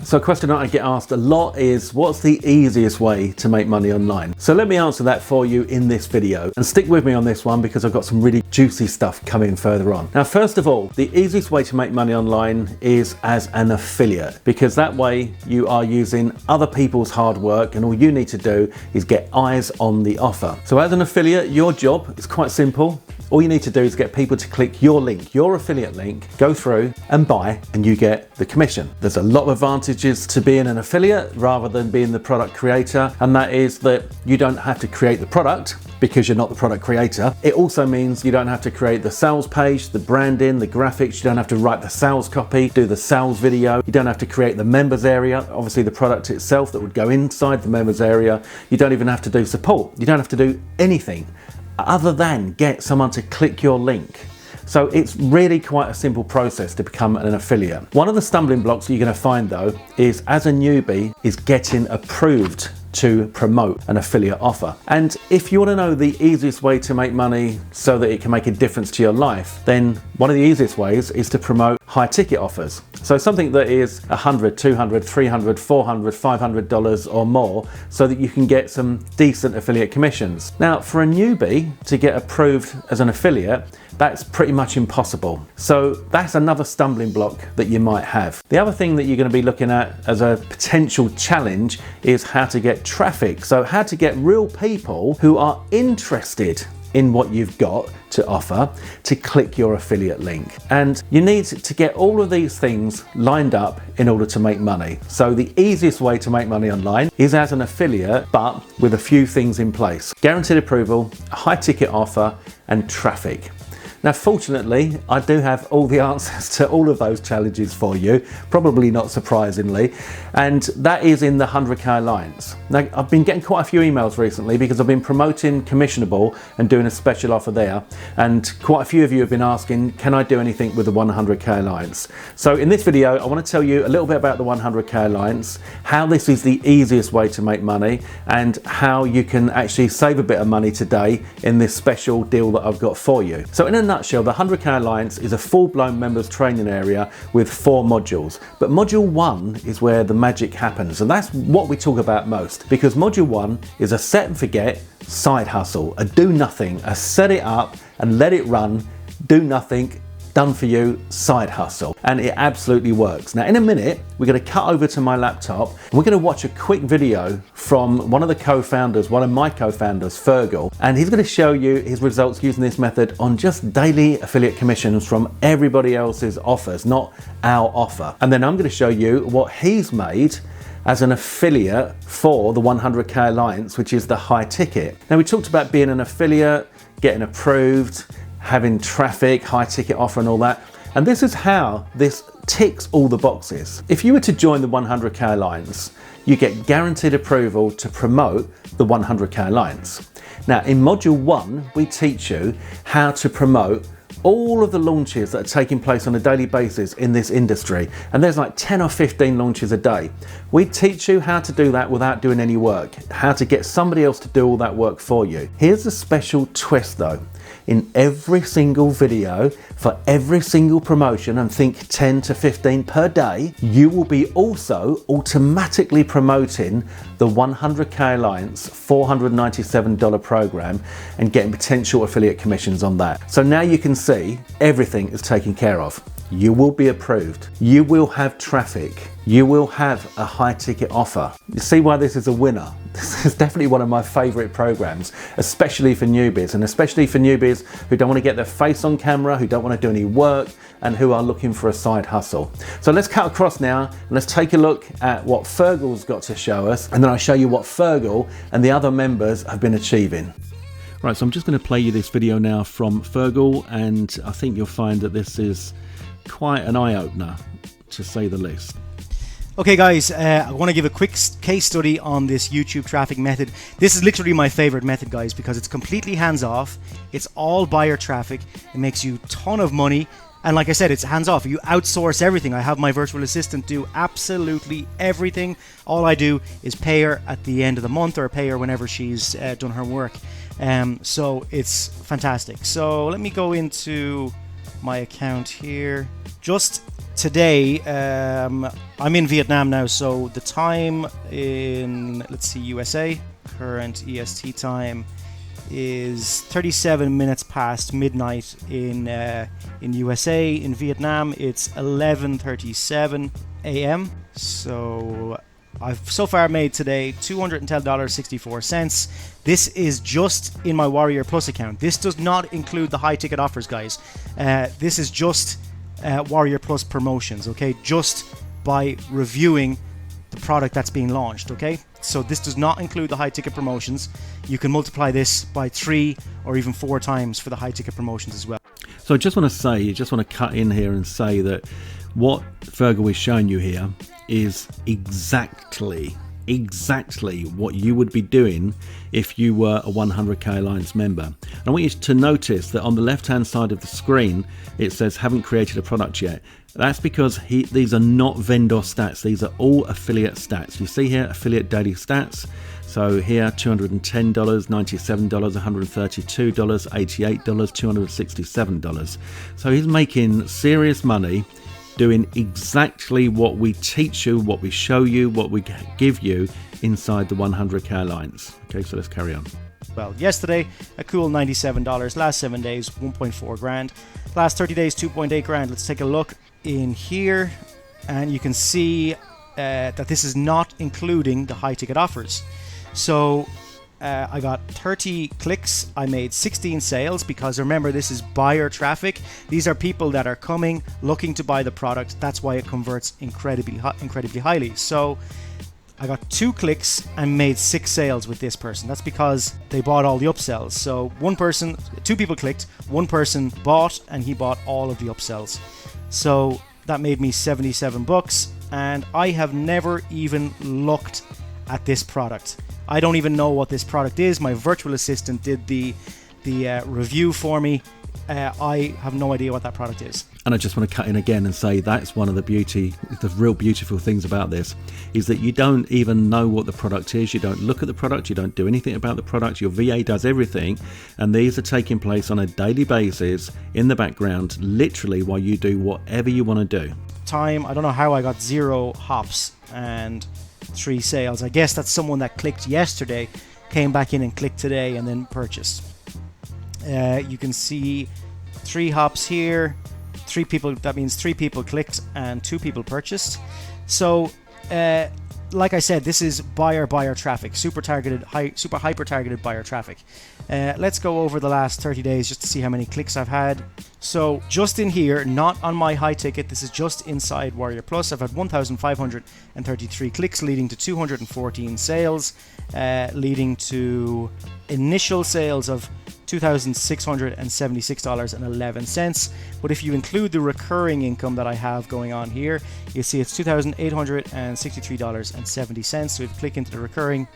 So a question that I get asked a lot is, what's the easiest way to make money online? So let me answer that for you in this video, and stick with me on this one because I've got some really juicy stuff coming further on. Now, first of all, the easiest way to make money online is as an affiliate, because that way you are using other people's hard work and all you need to do is get eyes on the offer. So as an affiliate, your job is quite simple. All you need to do is get people to click your link, your affiliate link, go through and buy, and you get the commission. There's a lot of advantages to being an affiliate rather than being the product creator, and that is that you don't have to create the product because you're not the product creator. It also means you don't have to create the sales page, the branding, the graphics. You don't have to write the sales copy, do the sales video. You don't have to create the members area, obviously the product itself that would go inside the members area. You don't even have to do support. You don't have to do anything other than get someone to click your link. So it's really quite a simple process to become an affiliate. One of the stumbling blocks you're going to find though is, as a newbie, is getting approved to promote an affiliate offer. And if you want to know the easiest way to make money so that it can make a difference to your life, then one of the easiest ways is to promote high ticket offers. So something that is $100, $200, $300, $400, $500 or more, so that you can get some decent affiliate commissions. Now, for a newbie to get approved as an affiliate, that's pretty much impossible. So that's another stumbling block that you might have. The other thing that you're going to be looking at as a potential challenge is how to get traffic. So how to get real people who are interested in what you've got to offer to click your affiliate link. And you need to get all of these things lined up in order to make money. So the easiest way to make money online is as an affiliate, but with a few things in place: guaranteed approval, a high ticket offer, and traffic. Now, fortunately, I do have all the answers to all of those challenges for you, probably not surprisingly, and that is in the 100K Alliance. Now, I've been getting quite a few emails recently because I've been promoting Commissionable and doing a special offer there, and quite a few of you have been asking, can I do anything with the 100K Alliance? So in this video, I want to tell you a little bit about the 100K Alliance, how this is the easiest way to make money, and how you can actually save a bit of money today in this special deal that I've got for you. So in a nutshell, the 100K Alliance is a full-blown members training area with 4 modules. But module 1 is where the magic happens, and that's what we talk about most, because module 1 is a set and forget side hustle, a do nothing, a set it up and let it run, do nothing, done for you side hustle, and it absolutely works. Now in a minute we're going to cut over to my laptop and we're going to watch a quick video from one of the co-founders, one of my co-founders, Fergal, and he's going to show you his results using this method on just daily affiliate commissions from everybody else's offers, not our offer. And then I'm going to show you what he's made as an affiliate for the 100K Alliance, which is the high ticket. Now, we talked about being an affiliate, getting approved, having traffic, high ticket offer and all that. And this is how this ticks all the boxes. If you were to join the 100K Alliance, you get guaranteed approval to promote the 100K Alliance. Now in module 1, we teach you how to promote all of the launches that are taking place on a daily basis in this industry, and there's like 10 or 15 launches a day. We teach you how to do that without doing any work, how to get somebody else to do all that work for you. Here's a special twist though. In every single video, for every single promotion, and think 10 to 15 per day, you will be also automatically promoting the 100K Alliance $497 program and getting potential affiliate commissions on that. So now you can see everything is taken care of. You will be approved. You will have traffic. You will have a high ticket offer. You see why this is a winner? This is definitely one of my favorite programs, especially for newbies, and especially for newbies who don't want to get their face on camera, who don't want to do any work, and who are looking for a side hustle. So let's cut across now and let's take a look at what Fergal's got to show us, and then I'll show you what Fergal and the other members have been achieving. Right, so I'm just going to play you this video now from Fergal, and I think you'll find that this is quite an eye-opener, to say the least. Okay guys, I want to give a quick case study on this YouTube traffic method. This is literally my favorite method, guys, because it's completely hands-off. It's all buyer traffic. It makes you a ton of money. And like I said, it's hands-off. You outsource everything. I have my virtual assistant do absolutely everything. All I do is pay her at the end of the month, or pay her whenever she's done her work. So it's fantastic. So let me go into my account here. Just today, I'm in Vietnam now, so the time in, let's see, USA, current EST time is 37 minutes past midnight in USA. In Vietnam, it's 11:37 a.m. So I've so far made today $210.64. This is just in my Warrior Plus account. This does not include the high ticket offers, guys. This is just Warrior Plus promotions, okay? Just by reviewing the product that's being launched, okay? So this does not include the high ticket promotions. You can multiply this by 3 or even 4 times for the high ticket promotions as well. So I just want to cut in here and say that what Fergal is showing you here is exactly what you would be doing if you were a 100k Alliance member. And I want you to notice that on the left hand side of the screen it says haven't created a product yet. That's because these are not vendor stats, these are all affiliate stats. You see here affiliate daily stats. So here $210, $97, $132, $88, $267. So he's making serious money doing exactly what we teach you, what we show you, what we give you inside the 100k Alliance. Okay, so let's carry on. Well, yesterday a cool $97, last 7 days 1.4 grand, last 30 days 2.8 grand. Let's take a look in here and you can see that this is not including the high ticket offers. So I got 30 clicks, I made 16 sales, because remember, this is buyer traffic. These are people that are coming looking to buy the product. That's why it converts incredibly highly. So I got 2 clicks and made 6 sales with this person. That's because they bought all the upsells. So 2 people clicked, 1 person bought, and he bought all of the upsells. So that made me $77, and I have never even looked at this product. I don't even know what this product is. My virtual assistant did the review for me. I have no idea what that product is. And I just want to cut in again and say that's one of the real beautiful things about this, is that you don't even know what the product is. You don't look at the product. You don't do anything about the product. Your VA does everything. And these are taking place on a daily basis in the background, literally while you do whatever you want to do. I don't know how I got 0 hops and 3 sales. I guess that's someone that clicked yesterday, came back in and clicked today and then purchased. You can see 3 hops here, 3 people. That means 3 people clicked and 2 people purchased. So like I said, this is buyer traffic, super hyper targeted buyer traffic. Let's go over the last 30 days just to see how many clicks I've had. So just in here, not on my high ticket, this is just inside Warrior Plus, I've had 1,533 clicks, leading to 214 sales, leading to initial sales of $2,676.11. But if you include the recurring income that I have going on here, you see it's $2,863.70. So if you click into the recurring,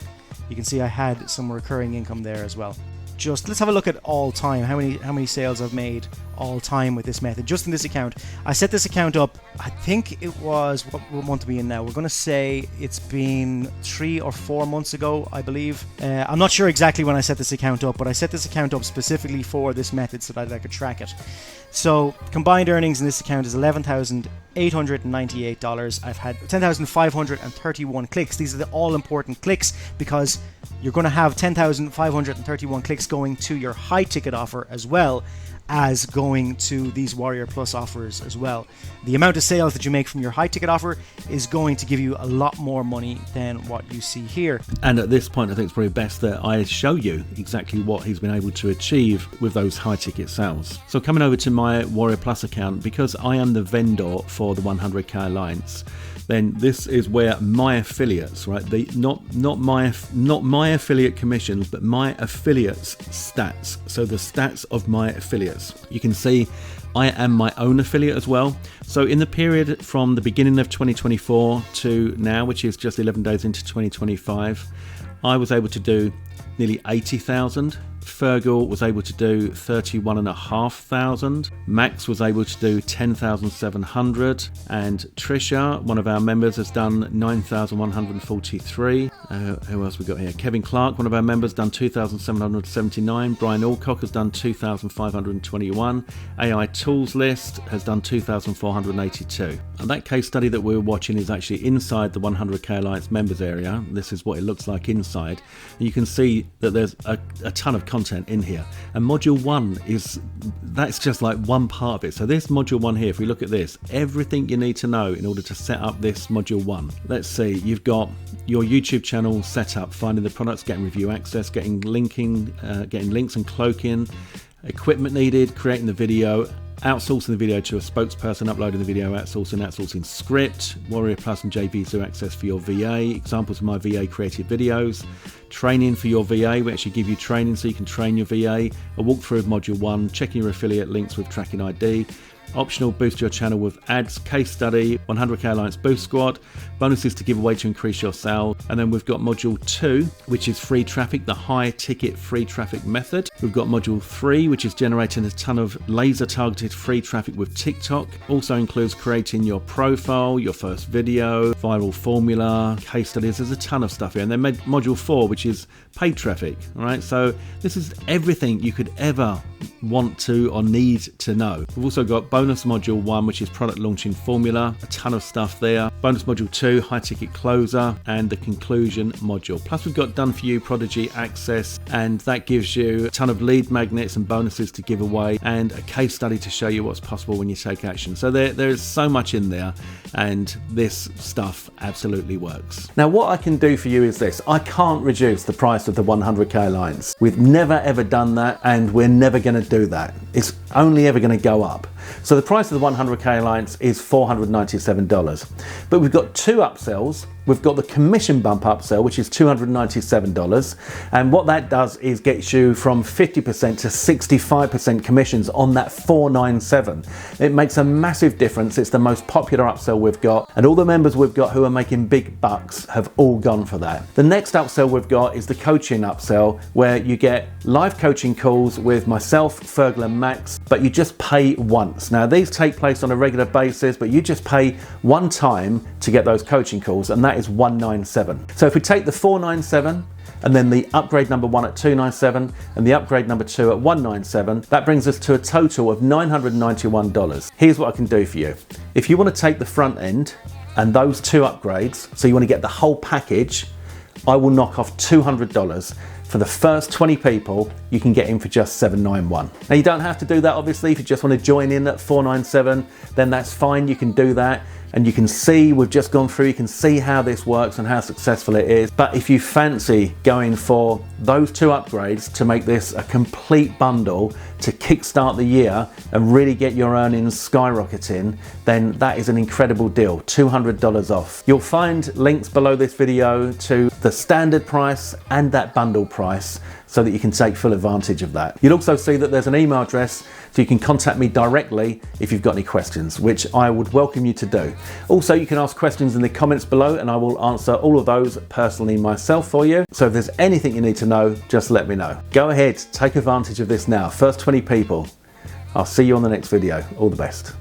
you can see I had some recurring income there as well. Let's have a look at all time, how many sales I've made all time with this method, just in this account. I set this account up, I think it was, what month are we in now? We're going to say it's been 3 or 4 months ago, I believe. I'm not sure exactly when I set this account up, but I set this account up specifically for this method so that I could track it. So combined earnings in this account is $11,898. I've had 10,531 clicks. These are the all important clicks, because you're going to have 10,531 clicks going to your high ticket offer as well as going to these Warrior Plus offers as well. The amount of sales that you make from your high ticket offer is going to give you a lot more money than what you see here. And at this point, I think it's probably best that I show you exactly what he's been able to achieve with those high ticket sales. So coming over to my Warrior Plus account, because I am the vendor for the 100k Alliance, then this is where my affiliates, right? Not my affiliate commissions, but my affiliates stats. So the stats of my affiliates. You can see I am my own affiliate as well. So in the period from the beginning of 2024 to now, which is just 11 days into 2025, I was able to do nearly 80,000 Fergal was able to do 31,500. Max was able to do 10,700. And Trisha, one of our members, has done 9,143. Who else we got here? Kevin Clark, one of our members, done 2,779. Brian Alcock has done 2,521. AI Tools List has done 2,482. And that case study that we're watching is actually inside the 100k Alliance members area. This is what it looks like inside. And you can see that there's a ton of content in here. And module 1 that's just like one part of it. So this module 1 here, if we look at this, everything you need to know in order to set up this module 1. Let's see, you've got your YouTube channel set up, finding the products, getting review access, getting linking, getting links and cloaking, equipment needed, creating the video, outsourcing the video to a spokesperson, uploading the video, outsourcing script, Warrior Plus and JVZoo access for your VA, examples of my VA created videos, training for your VA. We actually give you training so you can train your VA, a walkthrough of module 1, checking your affiliate links with tracking ID, optional boost your channel with ads, case study, 100k Alliance boost squad, bonuses to give away to increase your sales. And then we've got module 2, which is free traffic, the high ticket free traffic method. We've got module 3, which is generating a ton of laser targeted free traffic with TikTok. Also includes creating your profile, your first video, viral formula, case studies. There's a ton of stuff here. And then module 4, which is paid traffic. All right, so this is everything you could ever want to or need to know. We've also got bonus module 1, which is product launching formula, a ton of stuff there. Bonus module 2, high ticket closer, and the conclusion module. Plus we've got done for you Prodigy access, and that gives you a ton of lead magnets and bonuses to give away, and a case study to show you what's possible when you take action. So there's so much in there, and this stuff absolutely works. Now what I can do for you is this: I can't reduce the price of the 100k Alliance. We've never ever done that, and we're never going to do that. It's only ever going to go up. So the price of the 100k Alliance is $497, but we've got 2 upsells. We've got the commission bump upsell, which is $297, and what that does is gets you from 50% to 65% commissions on that $497. It makes a massive difference. It's the most popular upsell we've got, and all the members we've got who are making big bucks have all gone for that. The next upsell we've got is the coaching upsell, where you get live coaching calls with myself, Fergal and Max, but you just pay once. Now these take place on a regular basis, but you just pay one time to get those coaching calls, and that is $197. So if we take the $497 and then the upgrade number 1 at $297 and the upgrade number 2 at $197, that brings us to a total of $991. Here's what I can do for you. If you want to take the front end and those 2 upgrades, so you want to get the whole package, I will knock off $200. For the first 20 people, you can get in for just $791. Now you don't have to do that, obviously. If you just want to join in at $497, then that's fine, you can do that. And you can see, we've just gone through, you can see how this works and how successful it is. But if you fancy going for those 2 upgrades to make this a complete bundle to kickstart the year and really get your earnings skyrocketing, then that is an incredible deal, $200 off. You'll find links below this video to the standard price and that bundle price, so that you can take full advantage of that. You'll also see that there's an email address so you can contact me directly if you've got any questions, which I would welcome you to do. Also, you can ask questions in the comments below and I will answer all of those personally myself for you. So if there's anything you need to know, just let me know. Go ahead, take advantage of this now. First 20 people. I'll see you on the next video. All the best.